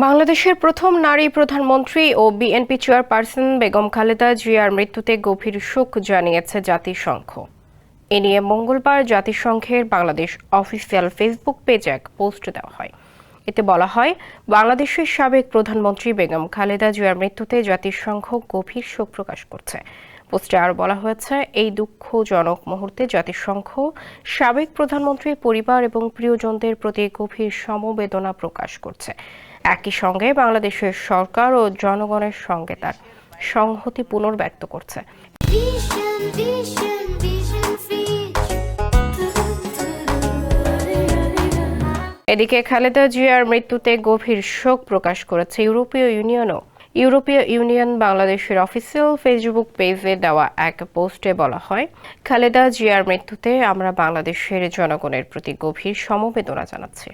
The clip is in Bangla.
বাংলাদেশের প্রথম নারী প্রধানমন্ত্রী ও বিএনপি চেয়ারপারসন বেগম খালেদা জিয়ার মৃত্যুতে গভীর শোক জানিয়েছে জাতিসংঘ। এ নিয়ে মঙ্গলবার জাতিসংঘের বাংলাদেশ অফিসিয়াল ফেসবুক পেজে এক পোস্ট দেওয়া হয়। এতে বলা হয়, বাংলাদেশের সাবেক প্রধানমন্ত্রী বেগম খালেদা জিয়ার মৃত্যুতে জাতিসংঘ গভীর শোক প্রকাশ করছে। পোস্টে আরও বলা হয়েছে, এই দুঃখজনক মুহূর্তে জাতিসংঘ সাবেক প্রধানমন্ত্রীর পরিবার এবং প্রিয়জনদের প্রতি গভীর সমবেদনা প্রকাশ করছে। একই সঙ্গে বাংলাদেশের সরকার ও জনগণের সঙ্গে তার সংহতি পুনর্ব্যক্ত করছে। এদিকে খালেদা জিয়ার মৃত্যুতে গভীর শোক প্রকাশ করেছে ইউরোপীয় ইউনিয়নও। ইউরোপীয় ইউনিয়ন বাংলাদেশের অফিসিয়াল ফেসবুক পেজে দেওয়া এক পোস্টে বলা হয়, খালেদা জিয়ার মৃত্যুতে আমরা বাংলাদেশের জনগণের প্রতি গভীর সমবেদনা জানাচ্ছি।